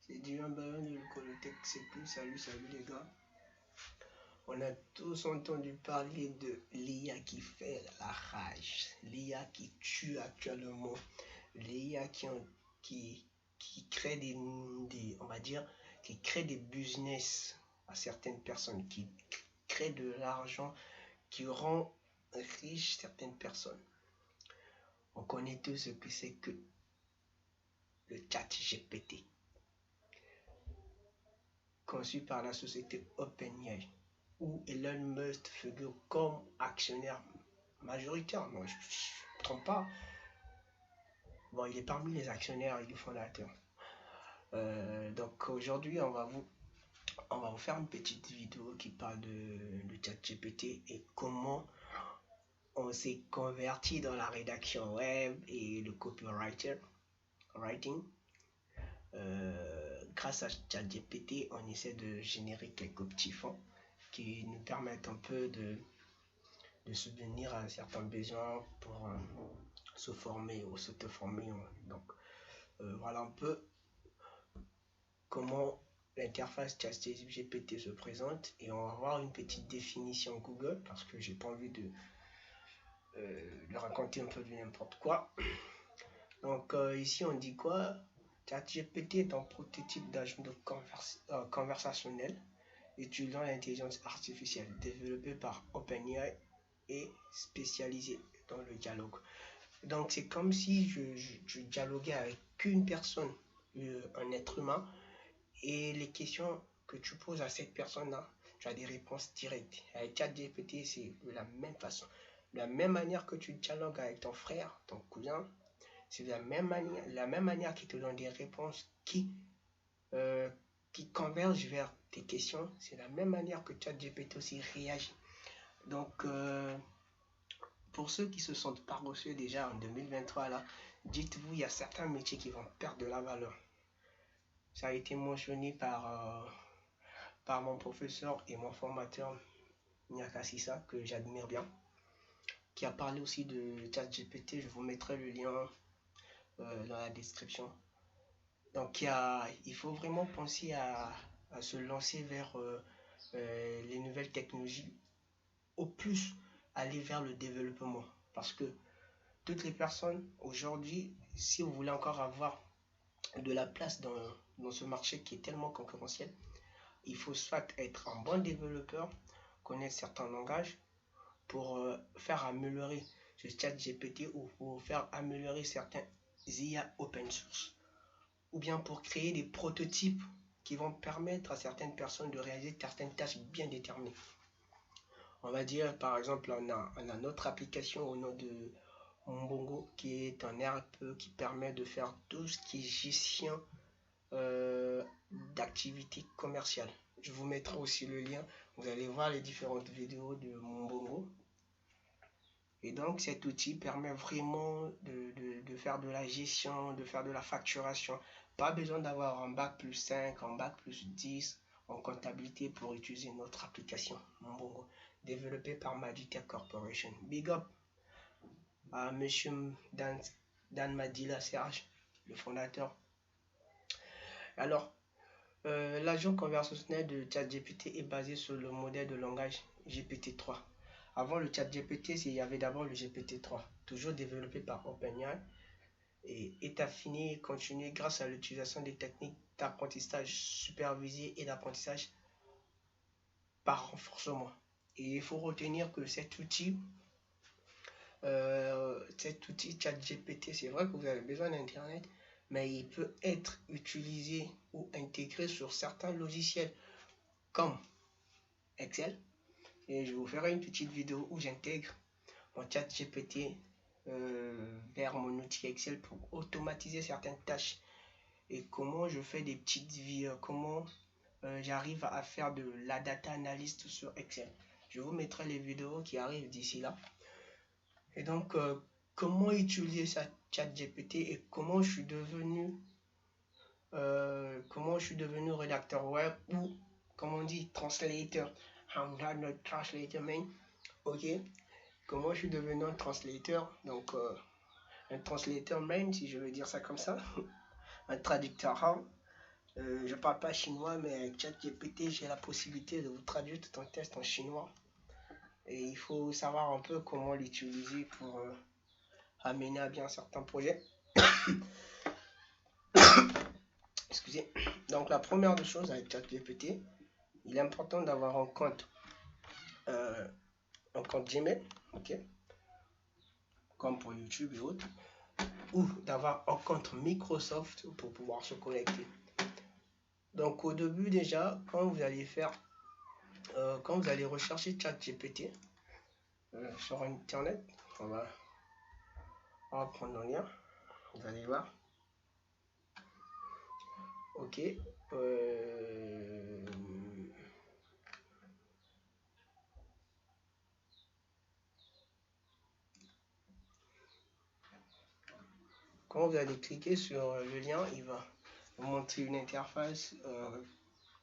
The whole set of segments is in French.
C'est Dylan Baron de Colotech C+. Salut les gars. On a tous entendu parler de l'IA qui fait la rage, l'IA qui tue actuellement, l'IA qui crée on va dire, qui crée des business à certaines personnes, qui crée de l'argent, qui rend riche certaines personnes. On connaît tous ce que c'est que le chat GPT, conçu par la société OpenAI, où Elon Musk figure comme actionnaire majoritaire. Non, je ne me trompe pas. Bon, il est parmi les actionnaires et les fondateurs. Donc aujourd'hui, on va vous faire une petite vidéo qui parle de ChatGPT et comment on s'est converti dans la rédaction web et le copywriting. Grâce à ChatGPT, on essaie de générer quelques petits fonds qui nous permettent un peu de subvenir à certains besoins pour se former ou s'auto-former. Donc voilà un peu comment l'interface ChatGPT se présente, et on va voir une petite définition Google parce que j'ai pas envie de raconter un peu de n'importe quoi. Donc ici on dit quoi? ChatGPT est un prototype d'agent conversationnel utilisant l'intelligence artificielle développé par OpenAI et spécialisé dans le dialogue. Donc c'est comme si je dialoguais avec une personne, un être humain, et les questions que tu poses à cette personne-là, tu as des réponses directes. Avec ChatGPT, c'est de la même façon. De la même manière que tu dialogues avec ton frère, ton cousin, c'est de la même manière qu'il te donne des réponses qui convergent vers tes questions. C'est la même manière que ChatGPT aussi réagit. Donc, pour ceux qui se sentent pas reçus déjà en 2023, là, dites-vous, il y a certains métiers qui vont perdre de la valeur. Ça a été mentionné par mon professeur et mon formateur, Nyaka Sissa, que j'admire bien, qui a parlé aussi de ChatGPT. Je vous mettrai le lien dans la description. Donc il faut vraiment penser à se lancer vers les nouvelles technologies, au plus aller vers le développement, parce que toutes les personnes aujourd'hui, si vous voulez encore avoir de la place dans ce marché qui est tellement concurrentiel, il faut soit être un bon développeur, connaître certains langages pour faire améliorer ce chat GPT, ou pour faire améliorer certains IA open source, ou bien pour créer des prototypes qui vont permettre à certaines personnes de réaliser certaines tâches bien déterminées. On va dire par exemple, on a notre application au nom de Mbongo, qui est un RP qui permet de faire tout ce qui est gestion d'activités commerciales. Je vous mettrai aussi le lien, vous allez voir les différentes vidéos de Mbongo. Et donc cet outil permet vraiment de faire de la gestion, de faire de la facturation. Pas besoin d'avoir un bac plus 5, un bac plus 10 en comptabilité pour utiliser notre application Mbongo, développée par Magitech Corporation. Big up à monsieur Dan Madila Serge, le fondateur. Alors, l'agent conversationnel de ChatGPT est basé sur le modèle de langage GPT-3. Avant le ChatGPT, il y avait d'abord le GPT-3, toujours développé par OpenAI, et est affiné et continué grâce à l'utilisation des techniques d'apprentissage supervisé et d'apprentissage par renforcement. Et il faut retenir que cet outil ChatGPT, c'est vrai que vous avez besoin d'internet, mais il peut être utilisé ou intégré sur certains logiciels comme Excel. Et je vous ferai une petite vidéo où j'intègre mon ChatGPT vers mon outil Excel pour automatiser certaines tâches, et comment je fais des petites vies, comment j'arrive à faire de la data analyst sur Excel. Je vous mettrai les vidéos qui arrivent d'ici là. Et donc, comment utiliser ça, ChatGPT, et comment je suis devenu rédacteur web, ou comme on dit, translator. I'm not a translator, man. Ok. Comment je suis devenu un translator? Donc, un translator, man, si je veux dire ça comme ça, un traducteur. Je parle pas chinois, mais avec ChatGPT, j'ai la possibilité de vous traduire tout un test en chinois. Et il faut savoir un peu comment l'utiliser pour amener à bien certains projets. Excusez. Donc la première des choses avec ChatGPT, il est important d'avoir un compte Gmail, ok, comme pour YouTube et autres, ou d'avoir un compte Microsoft pour pouvoir se connecter. Donc au début déjà, quand vous allez rechercher ChatGPT sur internet, on va prendre le lien, vous allez voir. Ok. Quand vous allez cliquer sur le lien, il va vous montrer une interface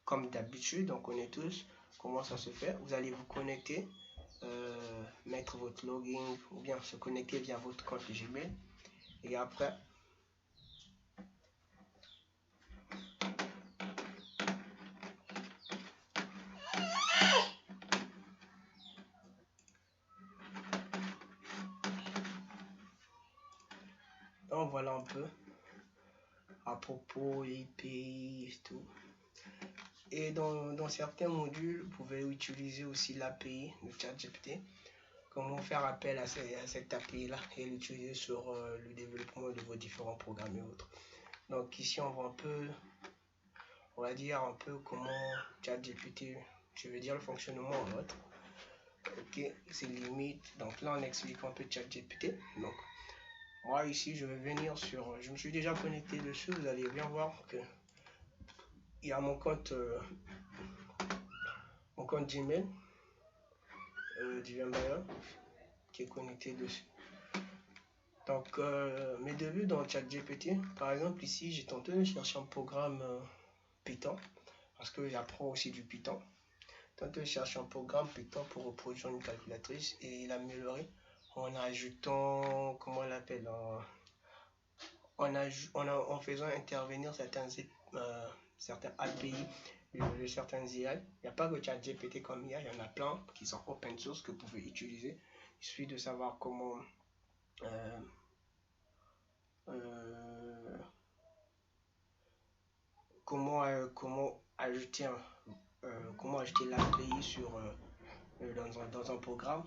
comme d'habitude, on connaît tous comment ça se fait. Vous allez vous connecter, mettre votre login ou bien se connecter via votre compte Gmail. Et après, donc voilà un peu à propos des pays et tout. Et dans certains modules, vous pouvez utiliser aussi l'API de ChatGPT. Comment faire appel à cette API-là et l'utiliser sur le développement de vos différents programmes et autres. Donc ici, on voit un peu, on va dire un peu comment ChatGPT, je veux dire le fonctionnement en autre. Ok, c'est limite. Donc là, on explique un peu ChatGPT. Donc moi ici, je vais venir sur, je me suis déjà connecté dessus. Vous allez bien voir que il y a mon compte Gmail du Vimbayon qui est connecté dessus. Donc mes débuts dans ChatGPT, par exemple ici, j'ai tenté de chercher un programme Python parce que j'apprends aussi du Python. Tenté de chercher un programme Python pour reproduire une calculatrice et l'améliorer en ajoutant, comment on l'appelle, en faisant intervenir certains API de certains IA. Il n'y a pas que ChatGPT comme IA, il y en a plein qui sont open source que vous pouvez utiliser. Il suffit de savoir comment ajouter l'API dans un programme.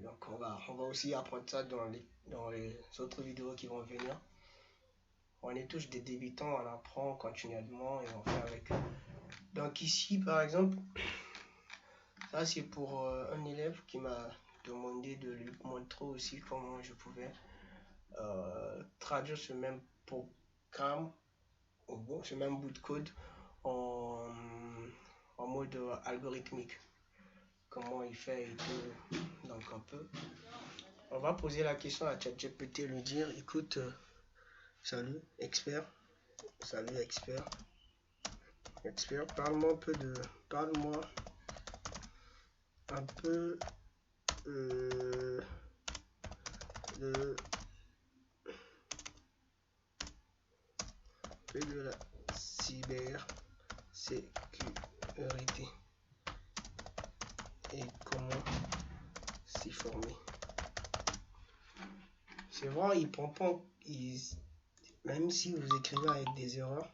Donc on va aussi apprendre ça dans les autres vidéos qui vont venir. On est tous des débutants, on apprend continuellement et on fait avec. Donc ici par exemple, ça c'est pour un élève qui m'a demandé de lui montrer aussi comment je pouvais traduire ce même programme, ce même bout de code en mode algorithmique. Comment il fait et tout. Donc un peu. On va poser la question à ChatGPT, lui dire, écoute, salut expert, parle-moi un peu de la cybersécurité et comment s'y former. C'est vrai, il prend pas, même si vous écrivez avec des erreurs,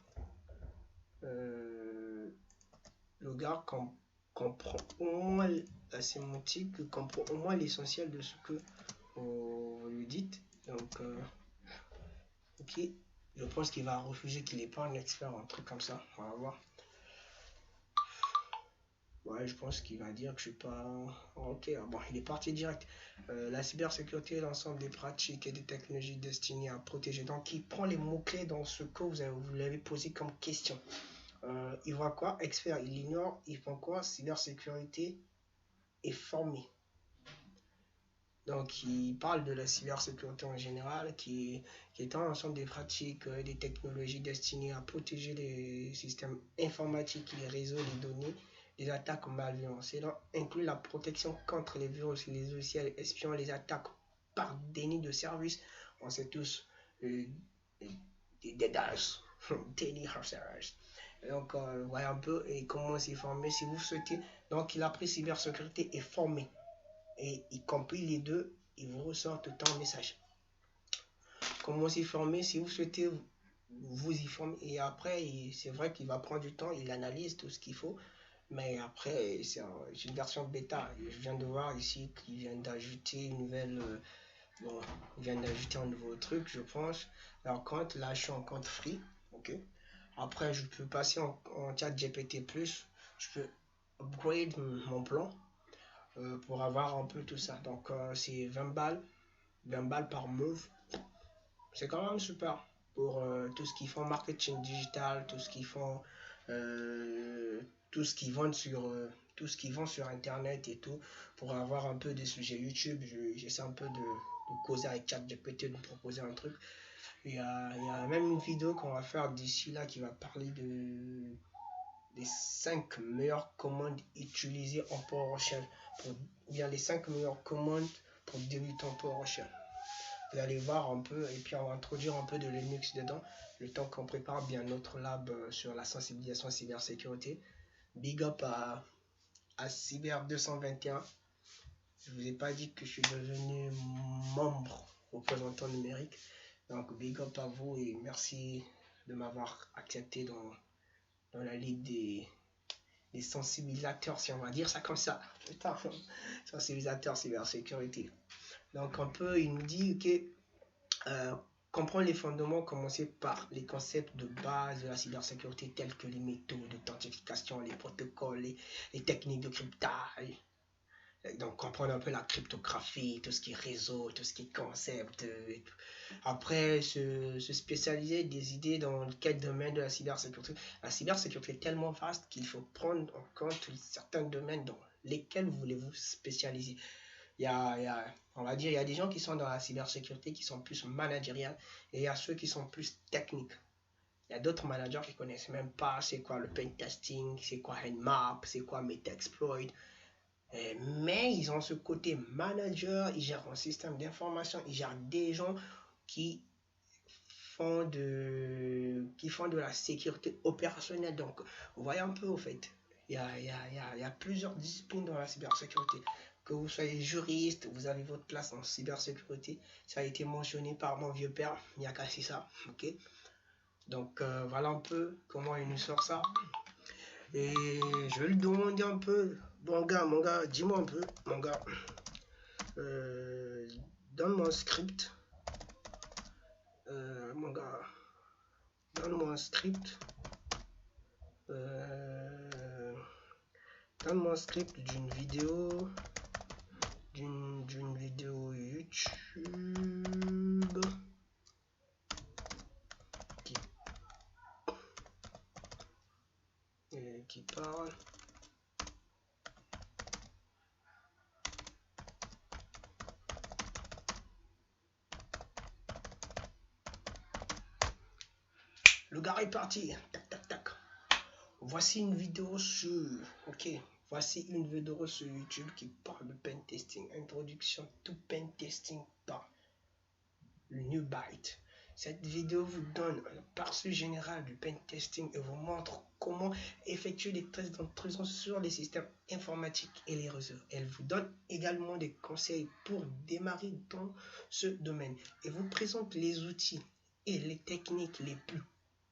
le gars comprend au moins la sémantique, comprend au moins l'essentiel de ce que vous lui dites. Donc, ok, je pense qu'il va refuser qu'il n'est pas un expert, un truc comme ça. On va voir. Ouais, je pense qu'il va dire que je suis pas. Ok, bon, il est parti direct. La cybersécurité est l'ensemble des pratiques et des technologies destinées à protéger. Donc, il prend les mots-clés dans ce que vous l'avez posé comme question. Il voit quoi? Expert, il ignore. Il prend quoi? Cybersécurité et formé. Donc, il parle de la cybersécurité en général, qui est un ensemble des pratiques et des technologies destinées à protéger les systèmes informatiques, les réseaux, les données, les attaques malveillantes. Cela inclut la protection contre les virus, les logiciels espions, les attaques par déni de service. On sait tous des DDoS. Daily Research. Donc, voyez un peu et comment s'y former si vous souhaitez. Donc, il a pris cybersécurité et formé. Et il compile les deux, il vous ressort tout le temps un message. Comment s'y former si vous souhaitez vous y former. Et après, c'est vrai qu'il va prendre du temps, il analyse tout ce qu'il faut. Mais après, c'est une version bêta. Je viens de voir ici qu'il vient d'ajouter une nouvelle. Bon, il vient d'ajouter un nouveau truc, je pense. Alors, compte, là, je suis en compte free. Ok. Après, je peux passer en chat GPT+. Je peux upgrade mon plan pour avoir un peu tout ça. Donc, c'est 20 balles. 20 balles par move. C'est quand même super pour tout ce qu'ils font marketing digital, tout ce qu'ils font, tout ce qu'ils vendent sur, tout ce qu'ils vendent sur internet et tout, pour avoir un peu des sujets YouTube. J'essaie un peu de causer avec ChatGPT, de proposer un truc. Il y a même une vidéo qu'on va faire d'ici là qui va parler des 5 meilleures commandes utilisées en PowerShell, ou bien les 5 meilleures commandes pour débuter en PowerShell. Vous allez voir un peu et puis on va introduire un peu de Linux dedans, le temps qu'on prépare bien notre lab sur la sensibilisation cybersécurité. Big up à Cyber 221. Je vous ai pas dit que je suis devenu membre représentant numérique. Donc big up à vous et merci de m'avoir accepté dans la ligue des sensibilisateurs, si on va dire ça comme ça. Putain, sensibilisateurs cybersécurité. Donc un peu, il nous dit que comprendre les fondements, commencer par les concepts de base de la cybersécurité tels que les méthodes d'authentification, les protocoles, les techniques de cryptage. Donc comprendre un peu la cryptographie, tout ce qui est réseau, tout ce qui est concept. Après, se spécialiser des idées dans quel domaine de la cybersécurité. La cybersécurité est tellement vaste qu'il faut prendre en compte certains domaines dans lesquels voulez-vous spécialiser. On va dire, il y a des gens qui sont dans la cybersécurité qui sont plus managériales et il y a ceux qui sont plus techniques. Il y a d'autres managers qui connaissent même pas c'est quoi le pen testing, c'est quoi Nmap, c'est quoi Metaxploit. Mais ils ont ce côté manager, ils gèrent un système d'information, ils gèrent des gens qui qui font de la sécurité opérationnelle. Donc, vous voyez un peu au fait, il y a plusieurs disciplines dans la cybersécurité. Que vous soyez juriste, vous avez votre place en cybersécurité. Ça a été mentionné par mon vieux père, Miyakashi ça. Ok. Donc voilà un peu comment il nous sort ça. Et je vais lui demander un peu, mon gars, dis-moi un peu, mon gars, donne-moi un script, mon gars, donne-moi un script, donne-moi un script d'une vidéo YouTube qui parle le gars est parti. Tac tac tac. Voici une vidéo sur YouTube qui parle de pen testing, introduction to pen testing par le New Byte. Cette vidéo vous donne un aperçu général du pen testing et vous montre comment effectuer des tests d'intrusion sur les systèmes informatiques et les réseaux. Elle vous donne également des conseils pour démarrer dans ce domaine et vous présente les outils et les techniques les plus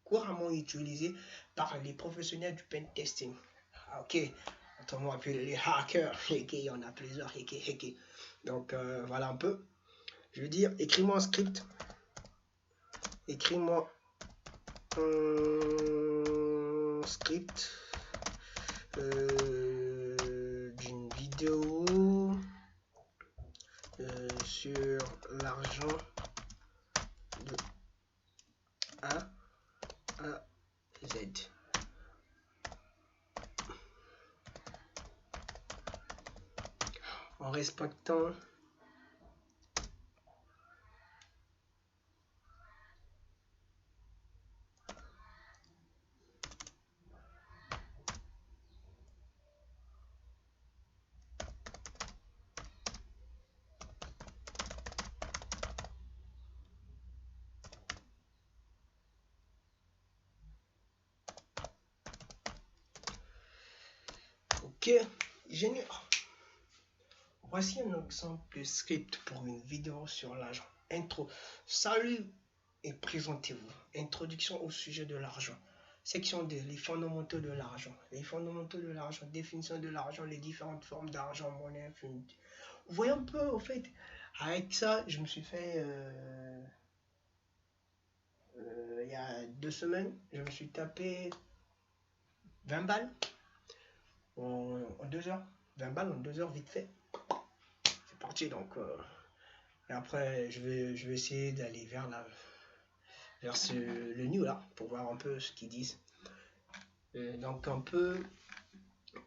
couramment utilisés par les professionnels du pen testing. Ok, autrement appelé les hackers, il y en a plusieurs, donc voilà un peu. Je veux dire, écris-moi un script, écris-moi un script d'une vidéo sur l'argent de A à Z. En respectant Ok, génial. Voici un exemple de script pour une vidéo sur l'argent. Intro. Salut et présentez-vous. Introduction au sujet de l'argent. Section 2. Les fondamentaux de l'argent. Les fondamentaux de l'argent. Définition de l'argent. Les différentes formes d'argent, monnaie. Vous voyez un peu, au fait, avec ça, je me suis fait... il y a 2 semaines, je me suis tapé 20 balles en 2 heures. 20 balles en 2 heures, vite fait. C'est parti, donc... et après, je vais essayer d'aller vers le new là, pour voir un peu ce qu'ils disent. Donc un peu,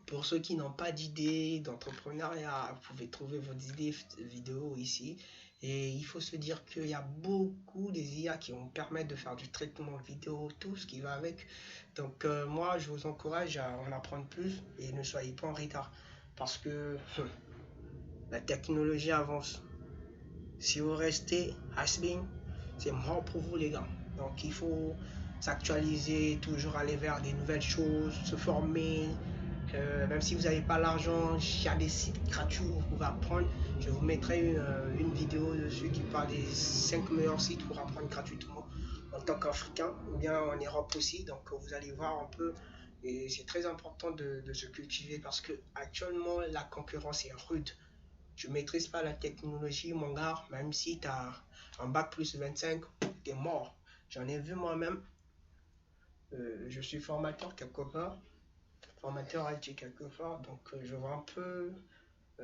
pour ceux qui n'ont pas d'idée d'entrepreneuriat, vous pouvez trouver vos idées vidéo ici. Et il faut se dire qu'il y a beaucoup des IA qui vont permettre de faire du traitement vidéo, tout ce qui va avec. Donc moi, je vous encourage à en apprendre plus et ne soyez pas en retard. Parce que la technologie avance. Si vous restez has-been, c'est mort pour vous les gars. Donc il faut s'actualiser, toujours aller vers des nouvelles choses, se former. Même si vous n'avez pas l'argent, il y a des sites gratuits où vous pouvez apprendre. Je vous mettrai une vidéo dessus qui parle des 5 meilleurs sites pour apprendre gratuitement en tant qu'Africain ou bien en Europe aussi. Donc vous allez voir un peu. Et c'est très important de se cultiver parce que actuellement la concurrence est rude. Tu maîtrises pas la technologie, mon gars, même si tu as un bac plus 25, tu es mort. J'en ai vu moi-même. Je suis formateur quelque part, formateur IT quelque part, donc je vois un peu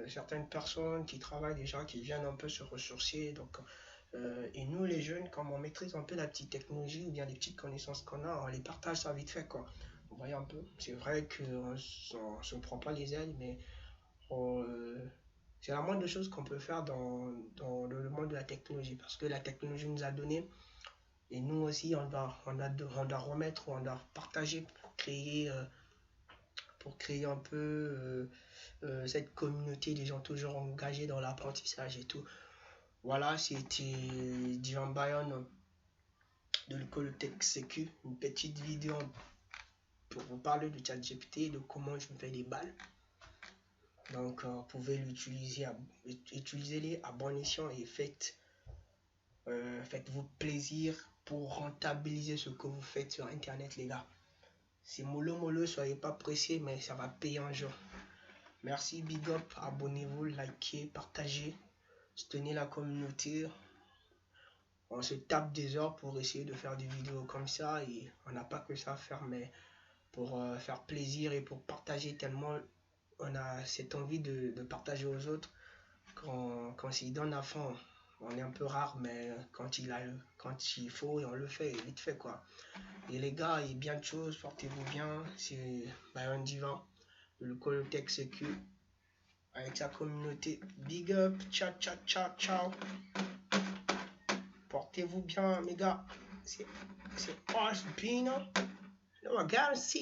certaines personnes qui travaillent déjà, qui viennent un peu se ressourcer. Donc, et nous, les jeunes, comme on maîtrise un peu la petite technologie ou bien les petites connaissances qu'on a, on les partage ça vite fait, quoi. Vous voyez un peu, c'est vrai qu'on ne se prend pas les ailes, mais c'est la moindre chose qu'on peut faire dans le monde de la technologie parce que la technologie nous a donné et nous aussi on doit remettre ou on doit partager pour créer un peu cette communauté des gens toujours engagés dans l'apprentissage et tout. Voilà, c'était Divan Bayon de l'école Tech Sécu, une petite vidéo pour vous parler du ChatGPT, de comment je me fais des balles. Donc, vous pouvez utilisez-les à bon escient et faites-vous plaisir pour rentabiliser ce que vous faites sur Internet, les gars. C'est mollo, soyez pas pressés, mais ça va payer un jour. Merci, big up, abonnez-vous, likez, partagez, soutenez la communauté. On se tape des heures pour essayer de faire des vidéos comme ça et on n'a pas que ça à faire, mais pour faire plaisir et pour partager tellement on a cette envie de partager aux autres quand s'y donne à fond. On est un peu rare, mais quand il faut, on le fait, vite fait quoi. Et les gars, il y a bien de choses, portez-vous bien. C'est Bayon Divan, le Colotech Sécu, avec sa communauté. Big up, ciao. Portez-vous bien, mes gars. C'est Osbino. No, I gotta see.